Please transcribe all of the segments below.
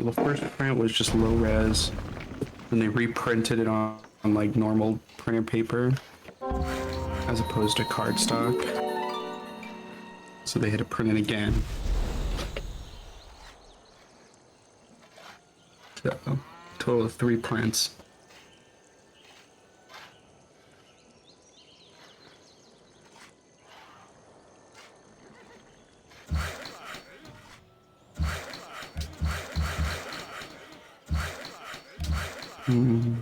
So the first print was just low res, then they reprinted it on like normal printer paper as opposed to cardstock. So they had to print it again. So, total of 3 prints. Hmm.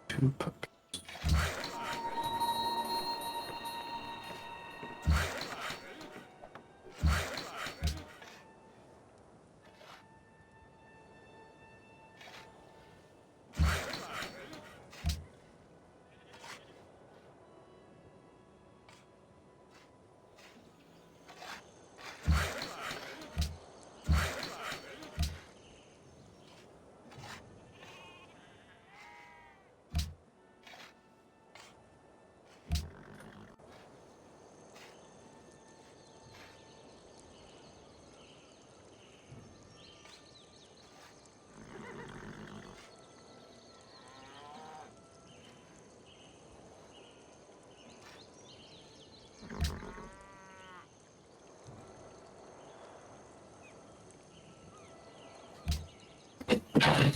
Two puppies.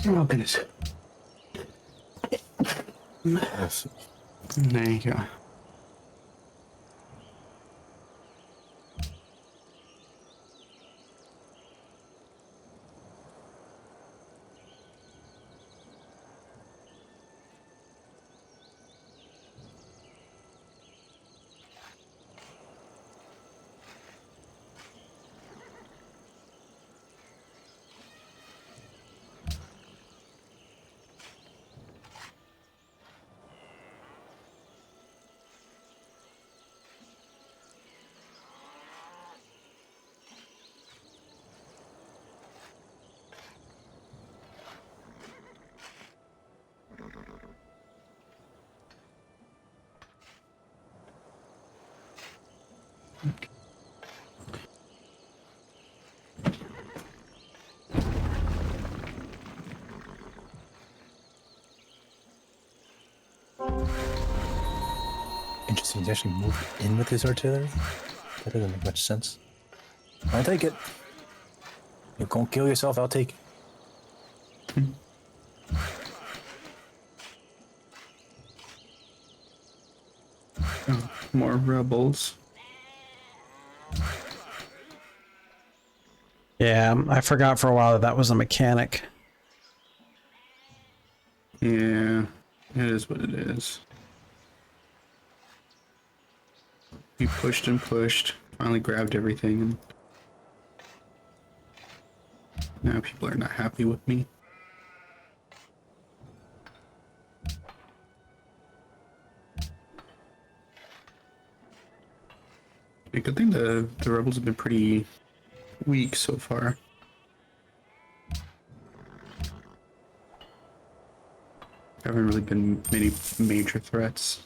Oh goodness. Yes. There you go. Interesting. He's actually moved in with his artillery? That doesn't make much sense. I'll take it. You're gonna kill yourself, I'll take it. Oh, more rebels. Yeah, I forgot for a while that that was a mechanic. Yeah, it is what it is. We pushed and pushed, finally grabbed everything, and now people are not happy with me. A good thing the rebels have been pretty weak so far. Haven't really been many major threats.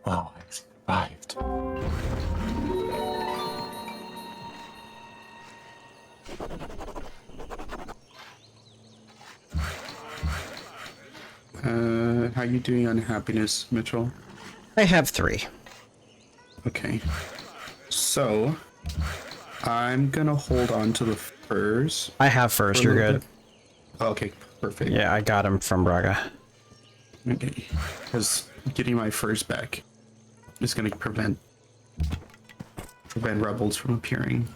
Wow, I survived. How you doing on happiness, Mitchell? I have 3. Okay. So, I'm gonna hold on to the furs I have for first. a You're little good. bit. Okay, perfect. Yeah, I got him from Braga. Okay. Because getting my furs back is gonna prevent rebels from appearing.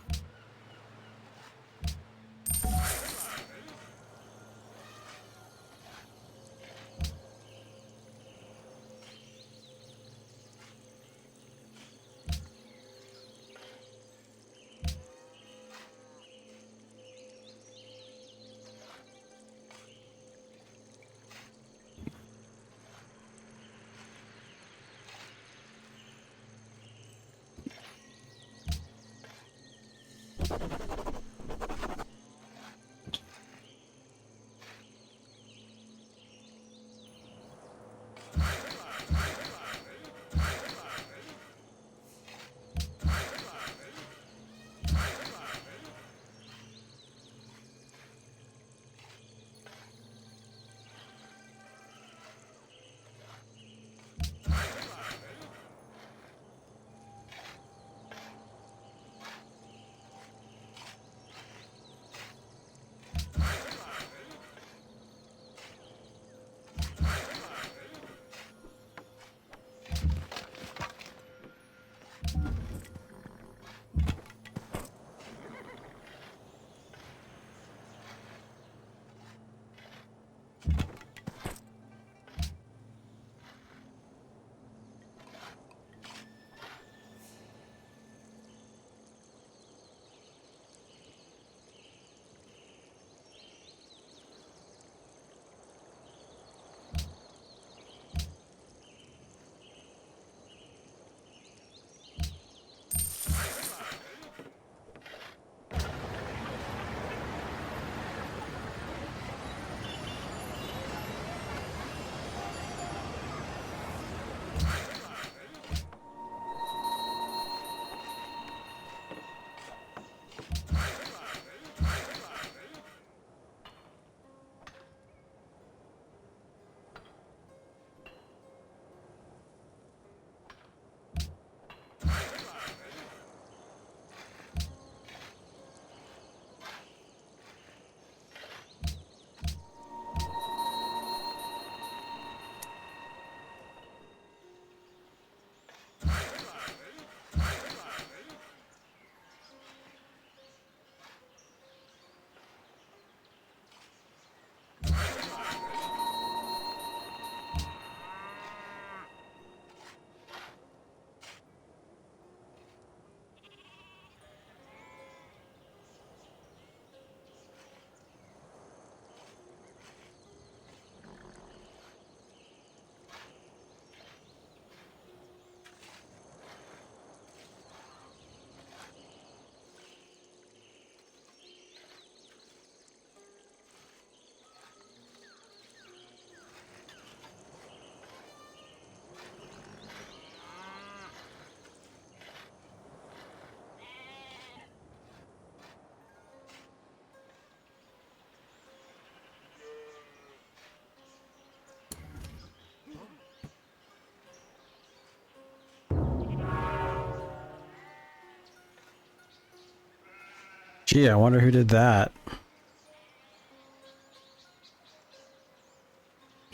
Gee, I wonder who did that.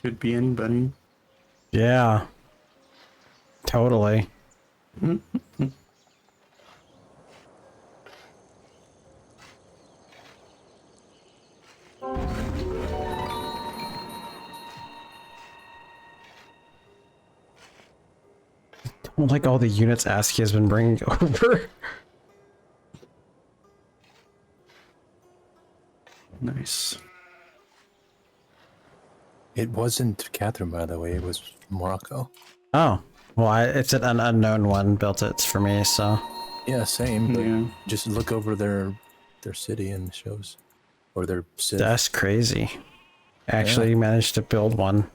Could be anybody. Yeah, totally. Don't like all the units ASCII has been bringing over. Nice. It wasn't Catherine, by the way. It was Morocco. Oh, well, it's an unknown one built it for me, so. Yeah, same. But Yeah. just look over their city and it shows, or their civ. That's crazy. Actually managed to build one.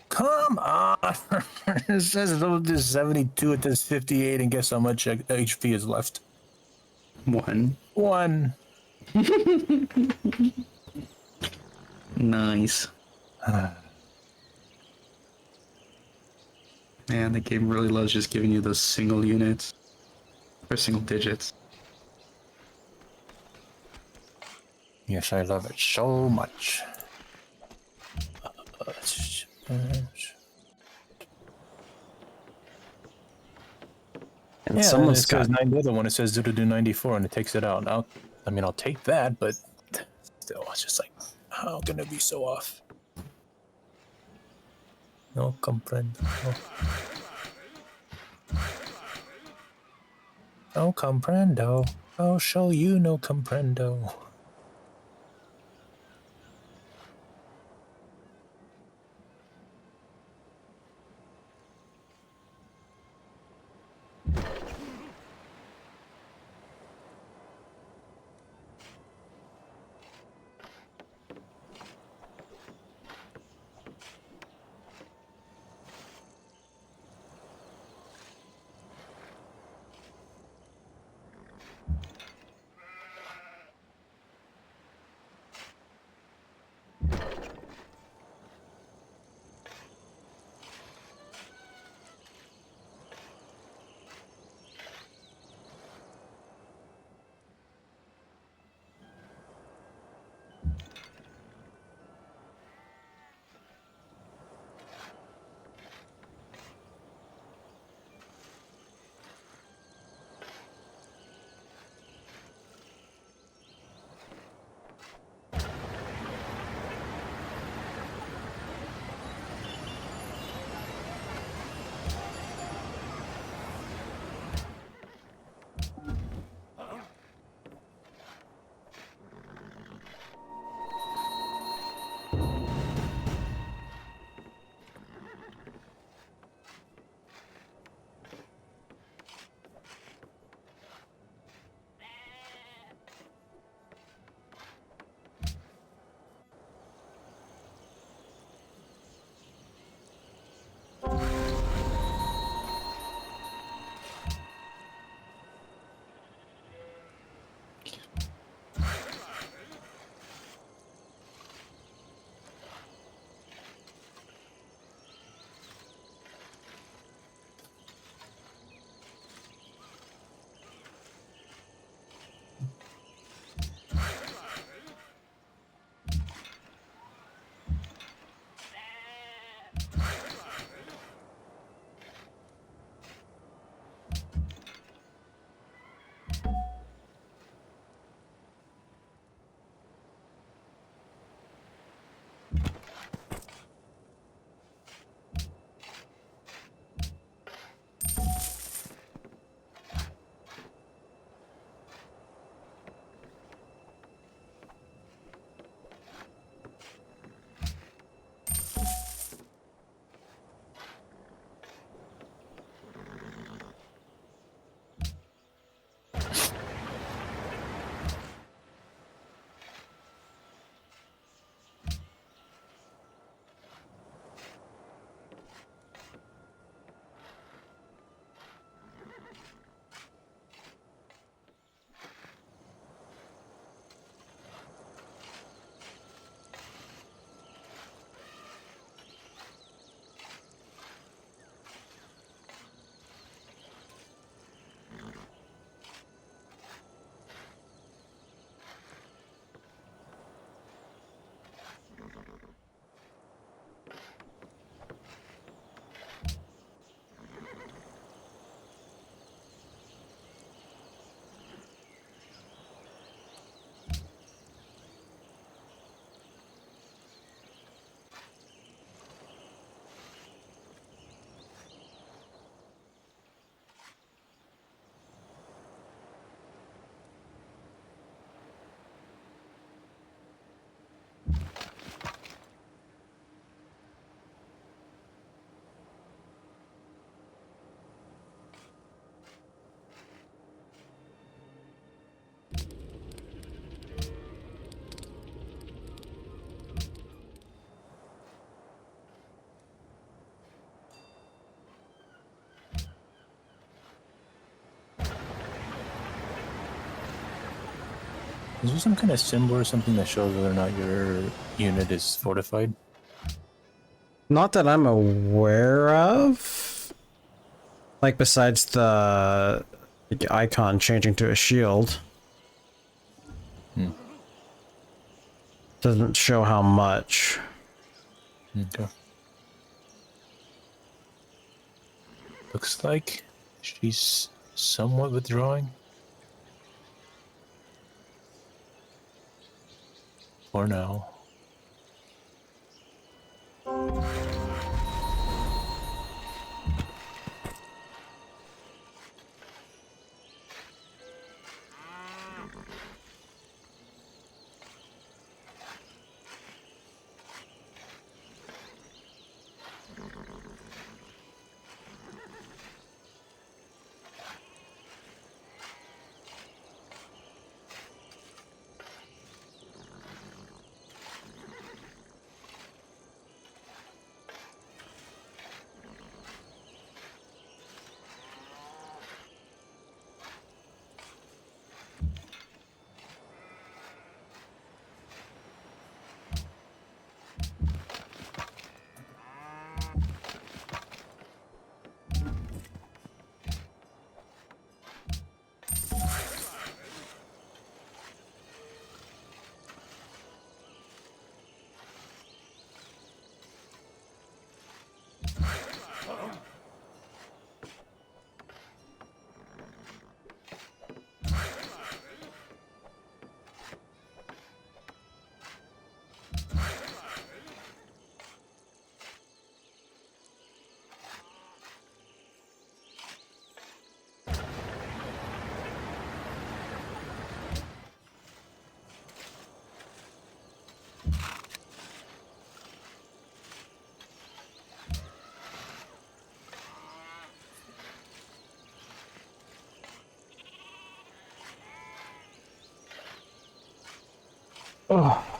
Come on! It says this 72, it does 58, and guess how much HP is left? 1. 1. Nice. Man, the game really loves just giving you those single units. Or single digits. Yes, I love it so much. And Yeah, and it someone's says got the other one. It says 0 to 94, and it takes it out. I'll take that, but still, it's just like, how can it be so off? No comprendo. No comprendo. I'll show you no comprendo. Is there some kind of symbol or something that shows whether or not your unit is fortified? Not that I'm aware of. Like besides the icon changing to a shield. Doesn't show how much. Okay. Looks like she's somewhat withdrawing. For now. Oh.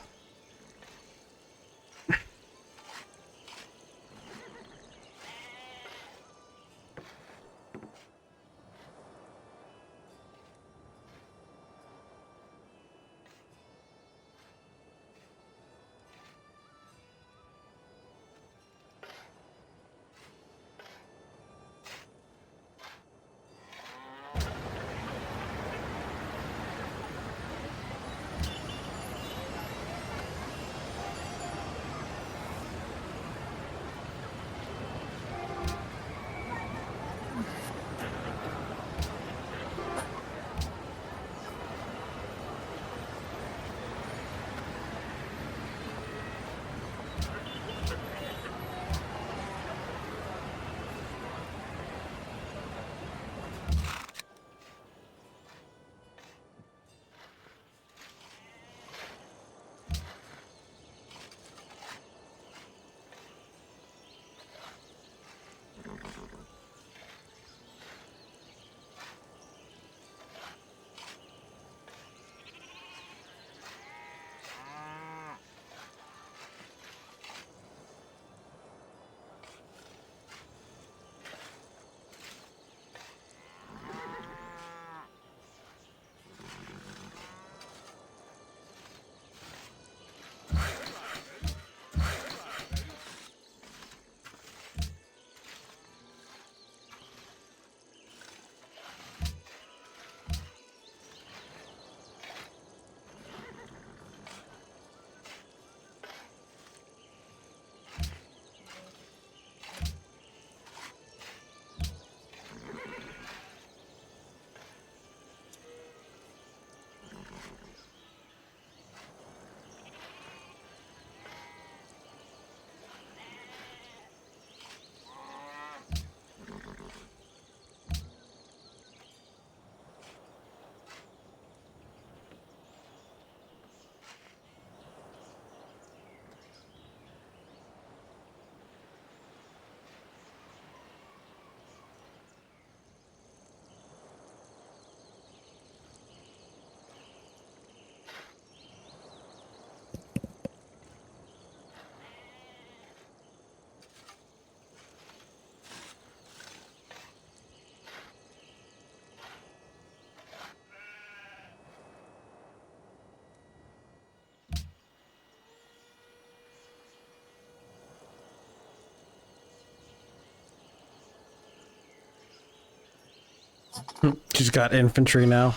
She's got infantry now.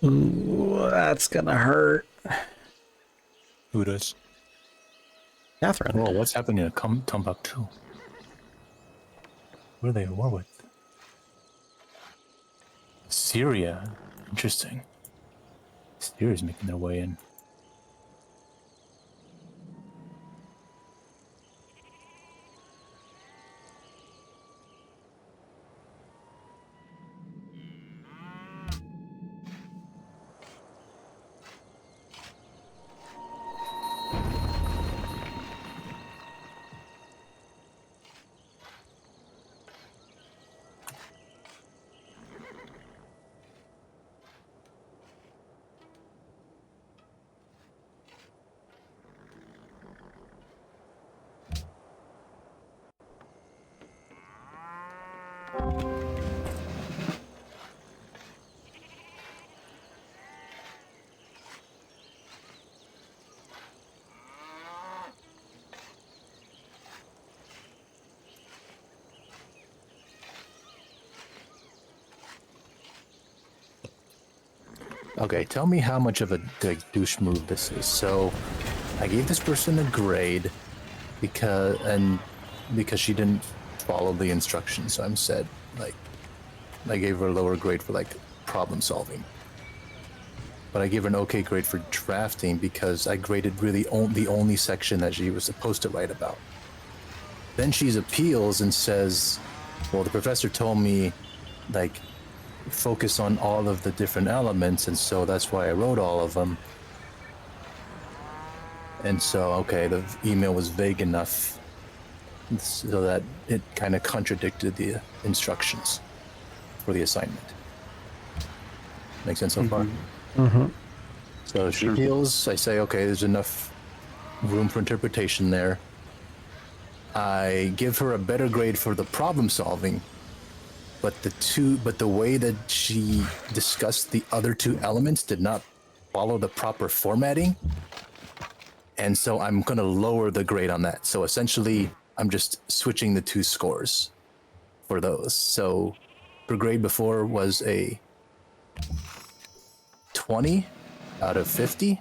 Ooh, that's gonna hurt. Who does? Catherine. Whoa, what's happening in Timbuktu? What are they at war with? Syria. Interesting. Syria's making their way in. Okay, tell me how much of a douche move this is. So, I gave this person a grade because she didn't follow the instructions. So I'm said like I gave her a lower grade for like problem solving. But I gave her an okay grade for drafting because I graded really the only section that she was supposed to write about. Then she appeals and says, "Well, the professor told me like focus on all of the different elements, and so that's why I wrote all of them." And so, okay, the email was vague enough so that it kind of contradicted the instructions for the assignment. Make sense so far? Mm-hmm. So she appeals. I say, okay, there's enough room for interpretation there. I give her a better grade for the problem solving, but the way that she discussed the other two elements did not follow the proper formatting. And so I'm going to lower the grade on that. So essentially, I'm just switching the two scores for those. So her grade before was a 20 out of 50.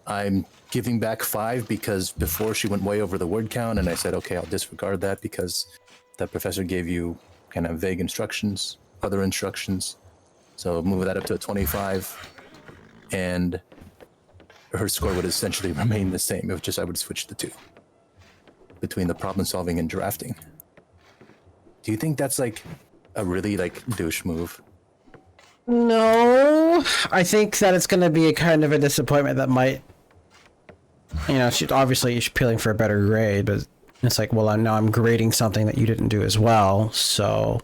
I'm giving back 5 because before she went way over the word count, and I said, okay, I'll disregard that because the professor gave you kind of vague instructions, other instructions. So move that up to a 25, and her score would essentially remain the same. It was just I would switch the two between the problem solving and drafting. Do you think that's like a really like douche move? No, I think that it's going to be a kind of a disappointment that might, you know, she's obviously appealing for a better grade, but it's like, well, now I'm grading something that you didn't do as well, so.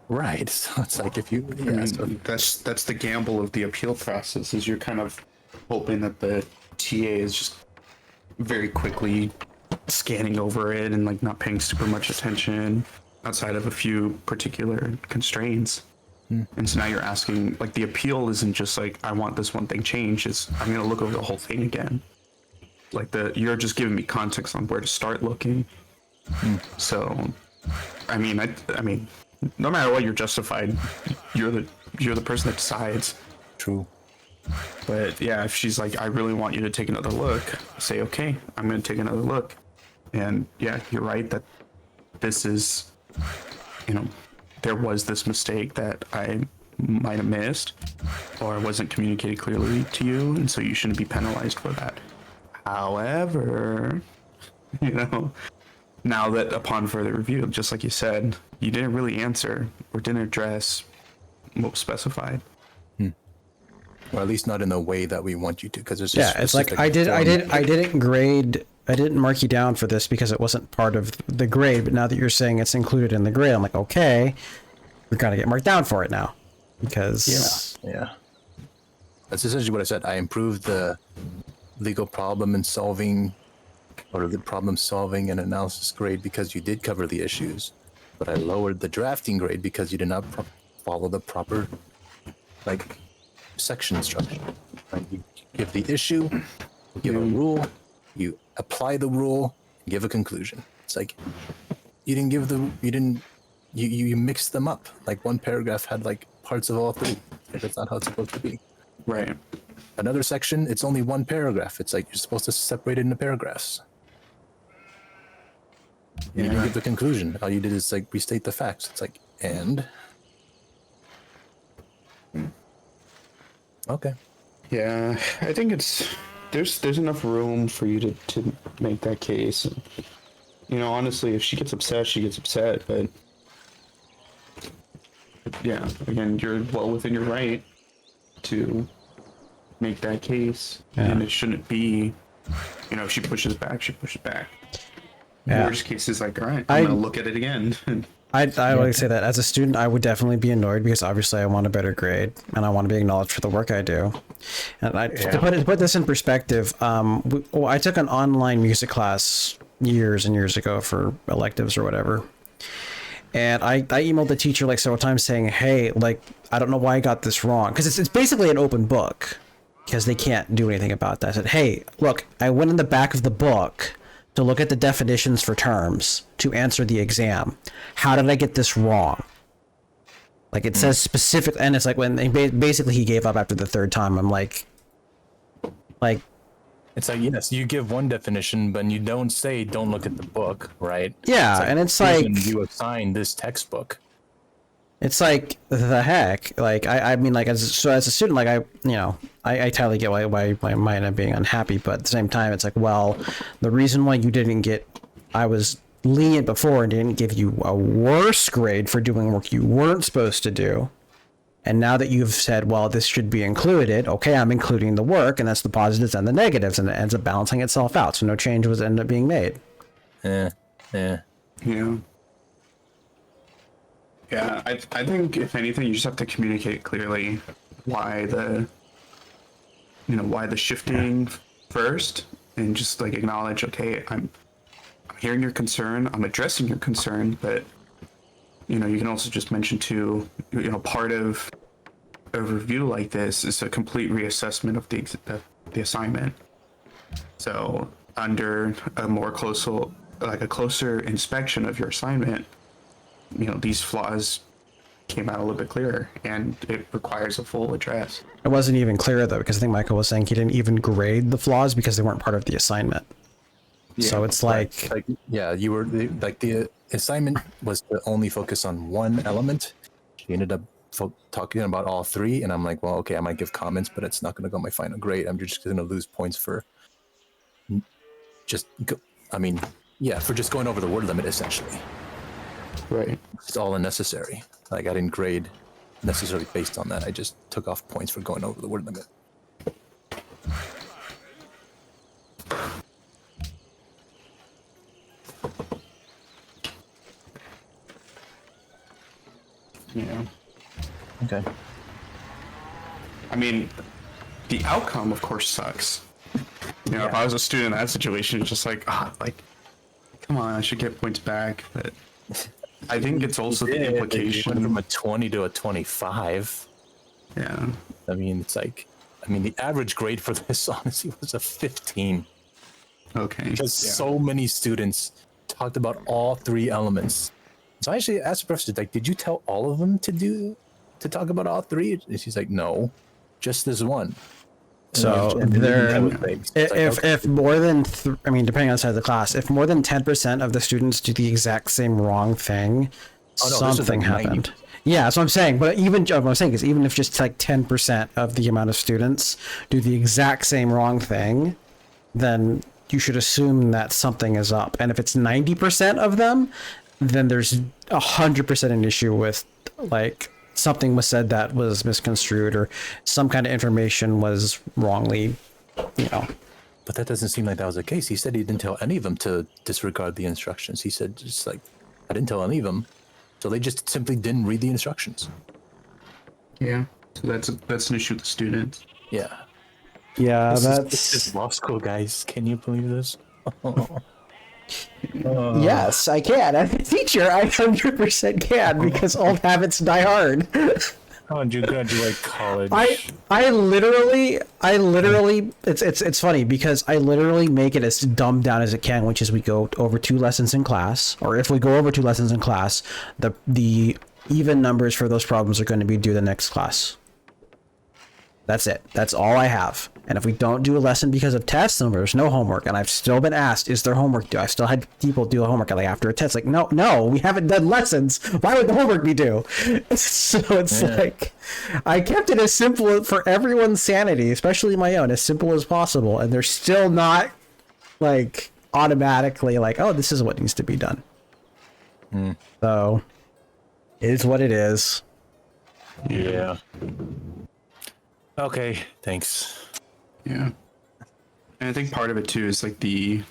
Right. So it's like if you, I mean, that's the gamble of the appeal process, is you're kind of hoping that the TA is just very quickly scanning over it and like not paying super much attention outside of a few particular constraints. And so now you're asking, like, the appeal isn't just like, I want this one thing changed, it's I'm gonna look over the whole thing again. Like you're just giving me context on where to start looking. So I mean no matter what, you're justified. You're the person that decides. True. But yeah, if she's like, I really want you to take another look, say, okay, I'm going to take another look. And yeah, you're right that this is, you know, there was this mistake that I might have missed or wasn't communicated clearly to you, and so you shouldn't be penalized for that. However, you know, now that upon further review, just like you said, you didn't really answer or didn't address what was specified. Or at least not in the way that we want you to, because there's It's like I didn't grade, I didn't mark you down for this because it wasn't part of the grade, but now that you're saying it's included in the grade, I'm like, okay, we're gonna get marked down for it now, because yeah, that's essentially what I said. I improved the legal problem and solving, or the problem solving and analysis grade because you did cover the issues, but I lowered the drafting grade because you did not follow the proper like section instruction. Right? You give the issue, you give a rule, you apply the rule, give a conclusion. It's like you didn't you mix them up. Like one paragraph had like parts of all three. That's not how it's supposed to be. Right. Another section, it's only one paragraph. It's like you're supposed to separate it into paragraphs. You didn't give the conclusion. All you did is like restate the facts. It's like, and okay. Yeah, I think there's enough room for you to make that case. You know, honestly, if she gets upset, she gets upset. But yeah, again, you're well within your right to make that case, and it shouldn't be, you know, if she pushes back, she pushes back. Yeah. Worst case is like, all right, I'm gonna look at it again. I would say that as a student, I would definitely be annoyed because obviously I want a better grade and I want to be acknowledged for the work I do. And to put this in perspective, I took an online music class years and years ago for electives or whatever. And I emailed the teacher like several times saying, hey, like, I don't know why I got this wrong. Because it's basically an open book because they can't do anything about that. I said, hey, look, I went in the back of the book to look at the definitions for terms to answer the exam. How did I get this wrong? Like it says specific, and it's like when basically he gave up after the third time. I'm like, it's like, yes, you give one definition, but you don't say don't look at the book, right? yeah, and it's like you assign this textbook. It's like the heck. Like I mean, like as a student, like I totally get why I might end up being unhappy, but at the same time, it's like, well, the reason why you didn't get, I was lenient before and didn't give you a worse grade for doing work you weren't supposed to do, and now that you've said, well, this should be included, okay, I'm including the work, and that's the positives and the negatives, and it ends up balancing itself out, so no change was ended up being made. Yeah. Yeah, I think if anything, you just have to communicate clearly why the shifting first, and just like acknowledge, okay, I'm hearing your concern, I'm addressing your concern, but you know, you can also just mention too, you know, part of a review like this is a complete reassessment of the assignment. So under a closer inspection of your assignment, you know, these flaws came out a little bit clearer, and it requires a full address. It wasn't even clear though, because I think Michael was saying he didn't even grade the flaws because they weren't part of the assignment. Yeah, so it's like yeah, you were like the assignment was to only focus on one element. She ended up talking about all three, and I'm like, well, okay, I might give comments, but it's not going to go my final grade. I'm just going to lose points for for just going over the word limit essentially. Right. It's all unnecessary. Like I didn't grade necessarily based on that. I just took off points for going over the word limit. Yeah. Okay. I mean, the outcome, of course, sucks. You know, if I was a student in that situation, it's just like, come on, I should get points back. But I think it's also the implication. Went from a 20 to a 25. Yeah. I mean, it's like, the average grade for this honestly was a 15. Okay. Because so many students talked about all three elements. So I actually asked the professor, like, did you tell all of them to talk about all three? And she's like, no, just this one. So if more than depending on the side of the class, if more than 10% of the students do the exact same wrong thing, something happened. Yeah, that's what I'm saying. But what I'm saying is, even if just like 10% of the amount of students do the exact same wrong thing, then you should assume that something is up. And if it's 90% of them, then there's 100% an issue with like something was said that was misconstrued, or some kind of information was wrongly, But that doesn't seem like that was the case. He said he didn't tell any of them to disregard the instructions. He said, just like, I didn't tell any of them. So they just simply didn't read the instructions. Yeah. So that's an issue with the students. Yeah. Yeah, this is law school, guys. Can you believe this? Yes, I can. As a teacher, I 100% can, because old habits die hard. How did you graduate college? I literally it's funny because I literally make it as dumbed down as it can, which is we go over 2 lessons in class, or if we go over 2 lessons in class, the even numbers for those problems are going to be due the next class. That's it. That's all I have. And if we don't do a lesson because of tests, then there's no homework. And I've still been asked, is there homework due? I've still had people do homework like after a test. Like, no, we haven't done lessons. Why would the homework be due? So it's like, I kept it as simple for everyone's sanity, especially my own, as simple as possible. And they're still not like automatically like, oh, this is what needs to be done. So it is what it is. Yeah. Okay, thanks. Yeah. And I think part of it too is like I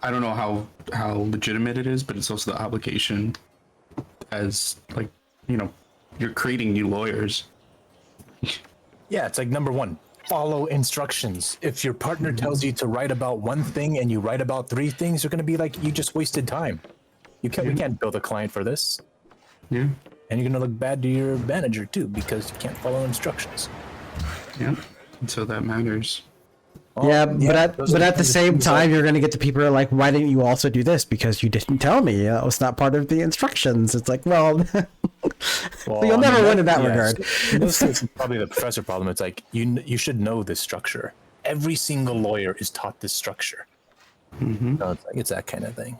don't know how legitimate it is, but it's also the obligation as like, you're creating new lawyers. Yeah, it's like number 1, follow instructions. If your partner tells you to write about one thing and you write about 3 things, you're going to be like, you just wasted time. We can't bill the client for this. Yeah. And you're going to look bad to your manager too because you can't follow instructions. Yeah. And so that matters. Yeah, but at the same time, you're going to get the people who are like, why didn't you also do this? Because you didn't tell me. That was not part of the instructions. It's like, well you'll never win in that regard. It's probably the professor problem. It's like, you should know this structure. Every single lawyer is taught this structure. So it's that kind of thing.